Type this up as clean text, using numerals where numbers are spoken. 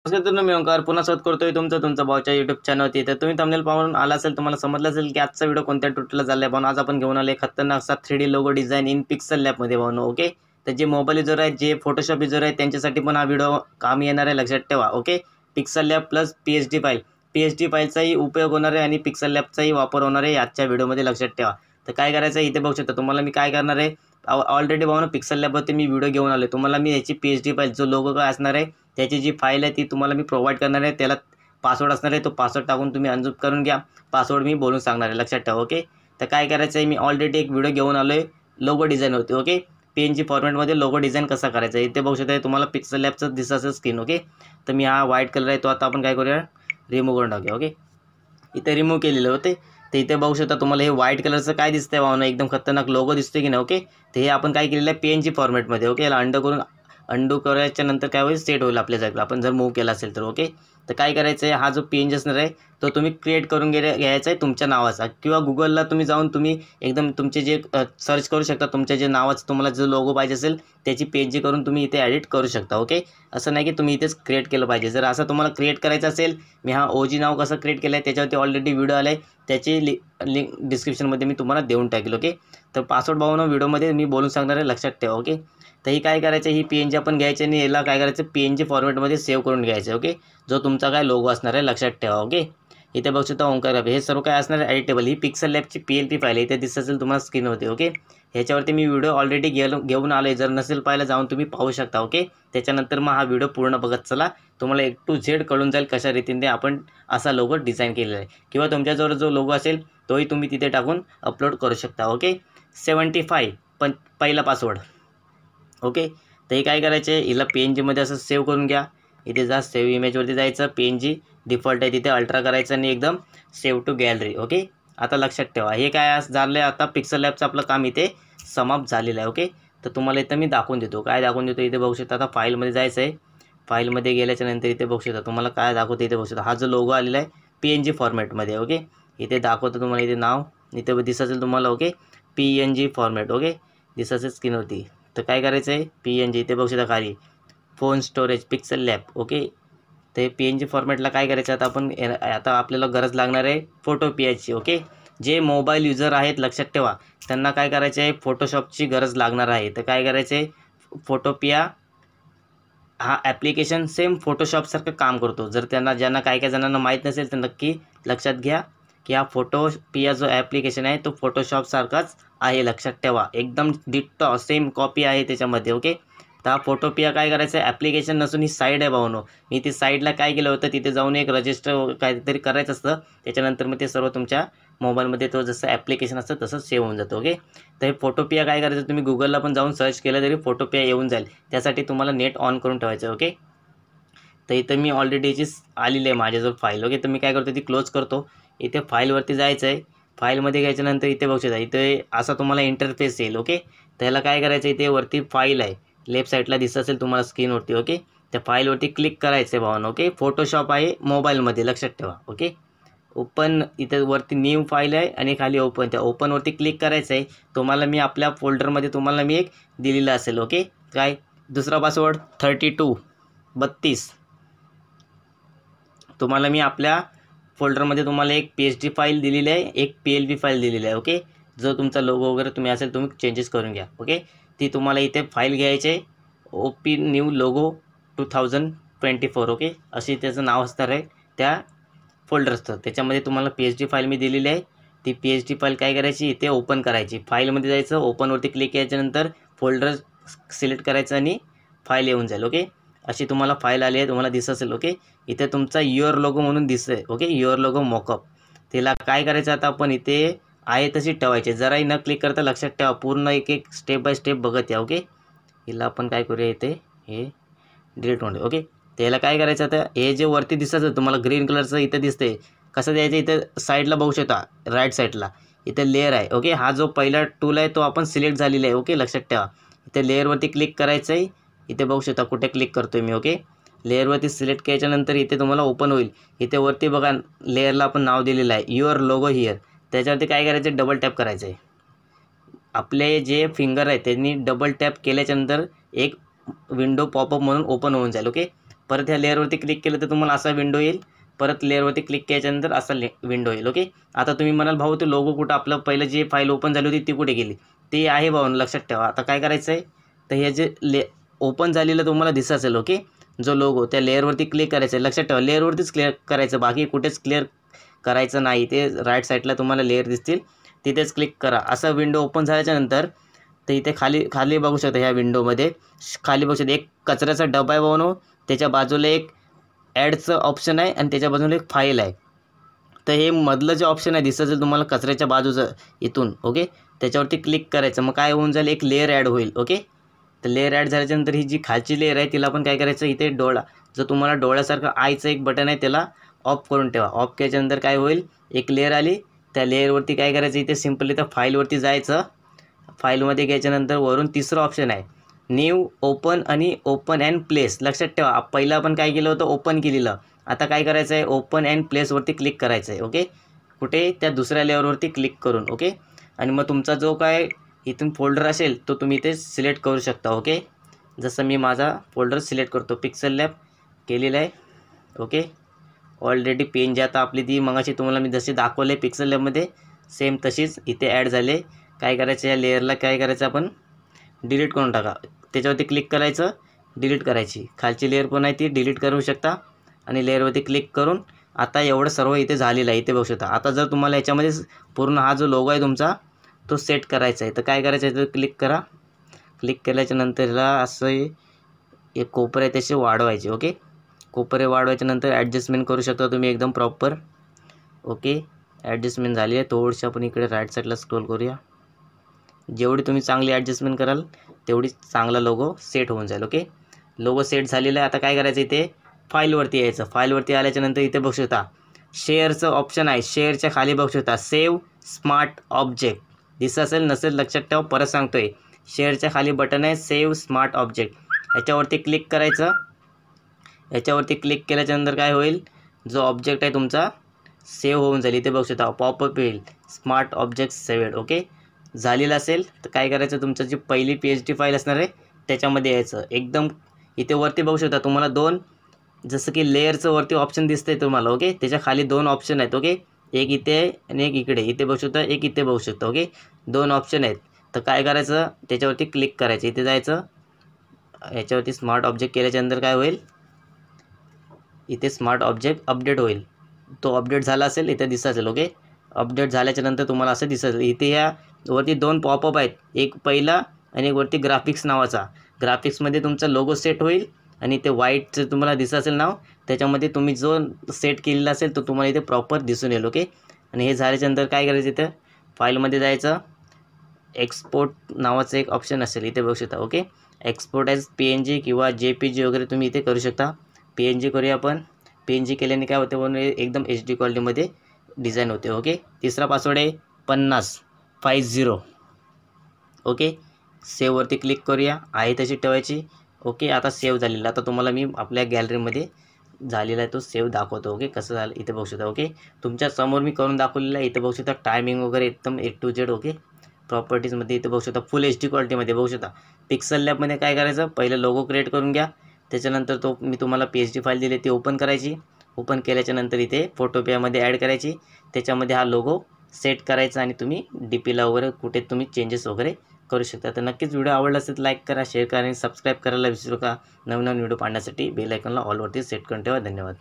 नमस्कार मी ओंकार पुन्हा स्वागत करतोय तुमचं भाऊच्या यूट्यूब चॅनलवरती. तर तुम्ही थंबनेल पाहून आला असेल, तुम्हाला समजलं असेल की आजचा व्हिडिओ कोणत्या ट्युटोरियलला झाला आहे. आज आपण घेऊन आले खतरनाक असा 3D logo design in pixel लॅबमध्ये भाऊ. ओके, तर जे मोबाईल युजर आहेत, जे फोटोशॉप युजर आहेत, त्यांच्यासाठी पण हा व्हिडिओ कामी येणार आहे, लक्षात ठेवा. Okay, pixel lab plus PSD file, PSD फाईलचाही उपयोग होणार आहे आणि पिक्सल लॅबचाही वापर होणार आहे आजच्या व्हिडिओमध्ये, लक्षात ठेवा. तर काय करायचं आहे, इथे बघू शकता तुम्हाला मी काय करणार आहे. ऑलरेडी भाऊ पिक्सल लॅबवरती मी व्हिडिओ घेऊन आलो. तुम्हाला मी याची PSD फाईल, जो लोगो काय असणार आहे त्याची जी फाईल आहे ती तुम्हाला मी प्रोव्हाइड करणार आहे. त्याला पासवर्ड असणार आहे, तो पासवर्ड टाकून तुम्ही अनझिप करून घ्या. पासवर्ड मी बोलून सांगणार आहे, लक्षात ठेवा. ओके, तर काय करायचं आहे, मी ऑलरेडी एक व्हिडिओ घेऊन आलो आहे लोगो डिझाईन होती. ओके, PNG फॉर्मॅटमध्ये लोगो डिझाईन कसा करायचा आहे इथे बघू शकता. तुम्हाला पिक्सल लॅबचं दिसत असेल स्क्रीन. ओके, तर मी हा व्हाईट कलर आहे तो आता आपण काय करूया, रिमूव्ह करून टाकूया. ओके, इथे रिमूव्ह केलेले होते. तर इथे बघू शकता तुम्हाला हे व्हाईट कलरचं काय दिसतंय भावना, एकदम खतरनाक लोगो दिसतोय की नाही. ओके, तर हे आपण काय केलेलं आहे PNG फॉर्मॅटमध्ये. ओके, याला अंडू करायच्या नंतर काय होईल, सेट होईल आपल्या जागेला, आपण जर मूव्ह केला असेल तर. ओके, तर काय करायचं आहे, हा जो PNG असणार आहे तो तुम्ही क्रिएट करून घ्यायचा आहे तुमच्या नावाचा, किंवा गुगलला तुम्ही जाऊन तुम्ही एकदम तुमचे जे सर्च करू शकता, तुमच्या जे नावाचं तुम्हाला जो लोगो पाहिजे असेल त्याची PNG करून तुम्ही इथे एडिट करू शकता. ओके, असं नाही की तुम्ही इथेच क्रिएट केलं पाहिजे. जर असं तुम्हाला क्रिएट करायचं असेल, मी हा OG नाव कसं क्रिएट केलं आहे त्याच्यावरती ऑलरेडी व्हिडिओ आला आहे, त्याची लिंक डिस्क्रिप्शनमध्ये मी तुम्हाला देऊन टाकेल. ओके, तर पासवर्ड भावना व्हिडिओमध्ये मी बोलून सांगणार आहे, लक्षात ठेवा. ओके, तर ही काय करायचं, ही PNG आपण घ्यायची आणि याला काय करायचं, PNG फॉर्मॅटमध्ये सेव्ह करून घ्यायचं. ओके, जो तुमचा काय लोगो असणार आहे, लक्षात ठेवा. ओके, इथे बघू शकता ओंकार ग्राफिक, हे सर्व काय असणार आहे एडिटेबल. ही पिक्सल लॅबची PLP फाईल आहे, इथे दिसत असेल तुम्हाला स्क्रीनवरती. ओके, ह्याच्यावरती मी व्हिडिओ ऑलरेडी घेऊन आलो आहे, जर नसेल पाहिलं जाऊन तुम्ही पाहू शकता. ओके, त्याच्यानंतर मग हा व्हिडिओ पूर्ण बघत चला, तुम्हाला A to Z कळून जाईल कशा रीतीने आपण असा लोगो डिझाईन केलेला आहे, किंवा तुमच्याजवळ जो लोगो असेल तोही तुम्ही तिथे टाकून अपलोड करू शकता. ओके, 75 पण पहिला पासवर्ड. ओके, तर हे काय करायचं आहे, हिला PNGमध्ये असं सेव्ह करून घ्या. इथे जा, सेव्ह इमेजवरती जायचं, PNG डिफॉल्ट आहे तिथे अल्ट्रा करायचं आणि एकदम सेव्ह टू गॅलरी. ओके, आता लक्षात ठेवा हे काय झालं आहे, आता पिक्सल लॅबचं आपलं काम इथे समाप्त झालेलं आहे. ओके, तर तुम्हाला इथं मी दाखवून देतो, काय दाखवून देतो इथे बघू शकता. आता फाईलमध्ये जायचं आहे, फाईलमध्ये गेल्याच्या नंतर इथे बघू शकता तुम्हाला काय दाखवतो, इथे बघू शकता हा जो लोगो आलेला आहे PNG फॉर्मॅटमध्ये. ओके, इथे दाखवतो तुम्हाला, इथे नाव इथे दिसत असेल तुम्हाला. Okay, PNG format. ओके, दिसत असेल स्क्रीनवरती. तर काय करायचं आहे, PNG इथे बघू शकता खाली phone storage pixel lab. Okay, ते PNG फॉर्मॅटला काय करायचं आता आपल्याला गरज लागणार आहे फोटोपियाची. ओके, जे मोबाईल युजर आहेत, लक्षात ठेवा, त्यांना काय करायचं आहे, फोटोशॉपची गरज लागणार आहे. तर काय करायचं आहे, फोटोपिया हा ॲप्लिकेशन सेम फोटोशॉपसारखं काम करतो. जर ज्यांना काय जणांना माहीत नसेल तर नक्की लक्षात घ्या की हा फोटोपिया जो ॲप्लिकेशन आहे तो फोटोशॉपसारखाच आहे, लक्षात ठेवा. एकदम डिट्टो सेम कॉपी आहे त्याच्यामध्ये. ओके, तर हा फोटोपिया काय करायचं आहे, ॲप्लिकेशन नसून ही साईड आहे भावनो. मी ती साईडला काय केलं होतं, तिथे जाऊन एक रजिस्टर काहीतरी करायचं असतं, त्याच्यानंतर मग ते सर्व तुमच्या मोबाईलमध्ये तो जसं ॲप्लिकेशन असतं तसं सेव्ह होऊन जातं. ओके, तर हे फोटोपिया काय करायचं, तुम्ही गुगलला पण जाऊन सर्च केलं तरी फोटोपिया येऊन जाईल, त्यासाठी तुम्हाला नेट ऑन करून ठेवायचं. ओके, तर इथं मी ऑलरेडी याची आलेली आहे माझ्याजवळ फाईल. ओके, तर मी काय करतो, ती क्लोज करतो. इथे फाईलवरती जायचं आहे, फाईलमध्ये घ्यायच्यानंतर इथे बघू शकता, इथे असा तुम्हाला इंटरफेस येईल. ओके, त्याला काय करायचं, इथे वरती फाईल आहे, लेफ्ट साईडला दिसत असेल तुम्हाला स्क्रीनवरती. ओके, त्या फाईलवरती क्लिक करायचं आहे भावानं. ओके, फोटोशॉप आहे मोबाईलमध्ये, लक्षात ठेवा. ओके, ओपन, इथे वरती न्यू फाईल आहे आणि खाली ओपन, त्या ओपनवरती क्लिक करायचं आहे. तुम्हाला मी आपल्या फोल्डरमध्ये तुम्हाला मी एक दिलेलं असेल. ओके, काय दुसरा पासवर्ड 32 तुम्हाला मी आपल्या फोल्डरमध्ये तुम्हाला एक PSD फाईल दिलेली आहे, एक PLP फाईल दिलेली आहे. ओके, जो तुमचा लोगो वगैरे तुम्ही असेल तुम्ही चेंजेस करून घ्या. ओके, ती तुम्हाला इथे फाईल घ्यायची आहे, ओपन न्यू लोगो 2024. ओके, अशी त्याचं नाव असणार आहे त्या फोल्डर असतं, त्याच्यामध्ये तुम्हाला PSD फाईल मी दिलेली आहे. ती PSD फाईल काय करायची, इथे ओपन करायची, फाईलमध्ये जायचं, ओपनवरती क्लिक केल्याच्यानंतर फोल्डर सिलेक्ट करायचं आणि फाईल येऊन जाईल. ओके, अशी तुम्हाला फाईल आली आहे, तुम्हाला दिसत असेल. ओके, इथे तुमचा युअर लोगो म्हणून दिसतं आहे. ओके, युअर लोगो मॉकअप, त्याला काय करायचं, आता आपण इथे आहे तशी ठेवायची, जराही न क्लिक करता, लक्षात ठेवा, पूर्ण एक स्टेप बाय स्टेप बघत या. ओके, हिला आपण काय करूया, इथे हे डिलीट होऊन. ओके, त्याला काय करायचं, आता हे जे वरती दिसतं तुम्हाला ग्रीन कलरचं इथं दिसते, कसं द्यायचं, इथं साईडला बघू शकता, राईट साईडला इथे लेअर आहे. ओके, हा जो पहिला टूल आहे तो आपण सिलेक्ट झालेला आहे. ओके, लक्षात ठेवा, इथे लेअरवरती क्लिक करायचं आहे. इथे बघू शकता कुठे क्लिक करतोय मी. ओके, लेअरवरती सिलेक्ट केल्याच्यानंतर इथे तुम्हाला ओपन होईल. इथे वरती बघा लेअरला आपण नाव दिलेलं आहे युअर लोगो हिअर, त्याच्यावरती काय करायचं, डबल टॅप करायचं आहे. आपले जे फिंगर आहे त्यांनी डबल टॅप केल्याच्यानंतर एक विंडो पॉपअप म्हणून ओपन होऊन जाईल. ओके, परत ह्या लेअरवरती क्लिक केलं तर तुम्हाला असा विंडो येईल. परत लेअरवरती क्लिक केल्याच्यानंतर असा विंडो येईल. ओके, आता तुम्ही म्हणाल भाऊ ते लोगो कुठं, आपलं पहिलं जे फाईल ओपन झाली होती ती कुठे गेली? ते आहे भाऊ, लक्षात ठेवा. आता काय करायचं आहे, तर हे जे ओपन झालेलं तुम्हाला दिसत असेल, ओके, जो लोगो त्या लेअरवरती क्लिक करायचं आहे. लक्षात ठेवा, लेअरवरतीच क्लिअर करायचं, बाकी कुठेच क्लिअर करायचं नाही. ते राईट साईडला तुम्हाला लेअर दिसतील, तिथेच क्लिक करा. असा विंडो ओपन झाल्याच्यानंतर तर इथे खाली बघू शकता, ह्या विंडोमध्ये खाली बघू शकता एक कचऱ्याचा डबा आहे भाऊ. त्याच्या बाजूला एक ॲडचं ऑप्शन आहे आणि त्याच्या बाजूला एक फाईल आहे. तर हे मधलं जे ऑप्शन आहे दिसत असेल तुम्हाला कचऱ्याच्या बाजूचं इथून, ओके, त्याच्यावरती क्लिक करायचं. मग काय होऊन जाईल, एक लेअर ॲड होईल. ओके, तर लेअर ॲड झाल्याच्यानंतर ही जी खालची लेअर आहे तिला पण काय करायचं, इथे डोळा, जो तुम्हाला डोळ्यासारखं आयचं एक बटन आहे त्याला ऑफ करून ठेवा. ऑफ केल्याच्यानंतर काय होईल, एक लेअर आली. त्या लेअरवरती काय करायचं, इथे सिम्पली त्या फाईलवरती जायचं. फाईलमध्ये घ्यायच्यानंतर वरून तिसरं ऑप्शन आहे न्यू, ओपन आणि ओपन अँड प्लेस. लक्षात ठेवा, पहिलं आपण काय केलं होतं, ओपन केलेलं. आता काय करायचं आहे, ओपन अँड प्लेसवरती क्लिक करायचं आहे. ओके, कुठे, त्या दुसऱ्या लेअरवरती क्लिक करून. ओके, आणि मग तुमचा जो काय इथून फोल्डर असेल तो तुम्ही इथे सिलेक्ट करू शकता. ओके, जसं मी माझा फोल्डर सिलेक्ट करतो, पिक्सल लॅब केलेला आहे. ओके, ऑलरेडी पेन जी आता आपली ती मगाशी तुम्हाला मी जसे दाखवले पिक्सल लॅबमध्ये सेम तशीच इथे ॲड झाले. काय करायचं, या लेअरला काय करायचं, आपण डिलीट करून टाका. त्याच्यावरती क्लिक करायचं, डिलीट करायची. खालची लेअर पण आहे ती डिलीट करू शकता आणि लेअरवरती क्लिक करून आता एवढं सर्व इथे झालेलं आहे, इथे बघू शकता. आता जर तुम्हाला याच्यामध्ये पूर्ण हा जो लोगो आहे तुमचा तो सेट करायचा आहे तर काय करायचं आहे, तर क्लिक करा. क्लिक केल्याच्यानंतर ह्याला असं एक कोपरे तसे वाढवायचे. ओके, कोपरे वाढवायच्यानंतर ॲडजस्टमेंट करू शकता तुम्ही एकदम प्रॉपर. ओके, ॲडजस्टमेंट झाली आहे. थोडीशी आपण इकडे राईट साईडला स्क्रोल करूया. जेवढी तुम्ही चांगली ॲडजस्टमेंट कराल तेवढी चांगला लोगो सेट होऊन जाईल. ओके, लोगो सेट झालेला आहे. आता काय करायचं, इथे फाईलवरती यायचं. फाईलवरती आल्याच्यानंतर इथे बघू शकता शेअरचं ऑप्शन आहे. शेअरच्या खाली बघू शकता सेव्ह स्मार्ट ऑब्जेक्ट दिसत असेल, नसेल लक्षात ठेवा, परत सांगतोय. शेअरच्या खाली बटन आहे सेव्ह स्मार्ट ऑब्जेक्ट, याच्यावरती क्लिक करायचं. याच्यावरती क्लिक केल्याच्यानंतर काय होईल, जो ऑब्जेक्ट आहे तुमचा सेव्ह होऊन जाईल. इथे बघू शकता पॉपअप येईल स्मार्ट ऑब्जेक्ट सेव्ड. ओके, झालेलं असेल तर काय करायचं, तुमचं जी पहिली PHP फाईल असणार आहे त्याच्यामध्ये यायचं. एकदम इथे वरती बघू शकता तुम्हाला दोन, जसं की लेअरचं वरती ऑप्शन दिसतंय तुम्हाला. ओके, त्याच्या खाली दोन ऑप्शन आहेत. ओके, एक इथे आणि एक इकडे. इथे बघू शकता, एक इथे बघू शकता. ओके, दोन ऑप्शन आहेत. तर काय करायचं, त्याच्यावरती क्लिक करायचं, इथे जायचं. याच्यावरती स्मार्ट ऑब्जेक्ट केल्याच्यानंतर काय होईल, इथे स्मार्ट ऑब्जेक्ट अपडेट होईल. तो अपडेट झाला असेल, इथे दिसत असेल. ओके, अपडेट झाल्याच्यानंतर तुम्हाला असं दिसत असेल. इथे या वरती दोन पॉपअप आहेत, एक पहिला आणि एक वरती ग्राफिक्स नावाचा. ग्राफिक्समध्ये तुमचा लोगो सेट होईल आणि ते व्हाईटचं तुम्हाला दिसत असेल नाव, त्याच्यामध्ये तुम्ही जो सेट केलेला असेल तो तुम्हाला इथे प्रॉपर दिसून येईल. ओके, आणि हे झाल्याच्यानंतर काय करायचं, इथं फाईलमध्ये जायचं. एक्सपोर्ट नावाचं एक ऑप्शन असेल, इथे बघू शकता. ओके, एक्सपोर्ट ॲज PNG किंवा JPG वगैरे तुम्ही इथे करू शकता. PNG करूया आपण. PNG केल्याने काय होते, म्हणून एकदम HD क्वालिटीमध्ये डिझाईन होते. ओके, तिसरा पासवर्ड आहे 5050. ओके, सेव्हवरती क्लिक करूया, आहे तशी ठेवायची. ओके, आता सेव्ह झालेला. आता तुम्हाला मी आपल्या गॅलरीमध्ये झालेला आहे तो सेव्ह दाखवतो. ओके, कसं झालं इथे बघू शकता. ओके, तुमच्या समोर मी करून दाखवलेलं आहे. इथे बघू शकता टायमिंग वगैरे एकदम A to Z. ओके, प्रॉपर्टीजमध्ये इथे बघू शकता फुल HD क्वालिटीमध्ये बघू शकता. पिक्सल लॅबमध्ये काय करायचं, पहिलं लोगो क्रिएट करून घ्या. त्याच्यानंतर तो मी तुम्हाला PHP फाईल दिली ती ओपन करायची. ओपन केल्याच्यानंतर इथे फोटोपियामध्ये ॲड करायची. त्याच्यामध्ये हा लोगो सेट करायचा आणि तुम्ही DPला वगैरे कुठे तुम्ही चेंजेस वगैरे करू शकता. तर नक्कीच व्हिडिओ आवडला असेल तर लाईक करा, शेअर करा आणि सबस्क्राईब करायला विसरू नका. नवीन व्हिडिओ पाहण्यासाठी बेल आयकॉनला ऑलवरती सेट करून ठेवा. धन्यवाद.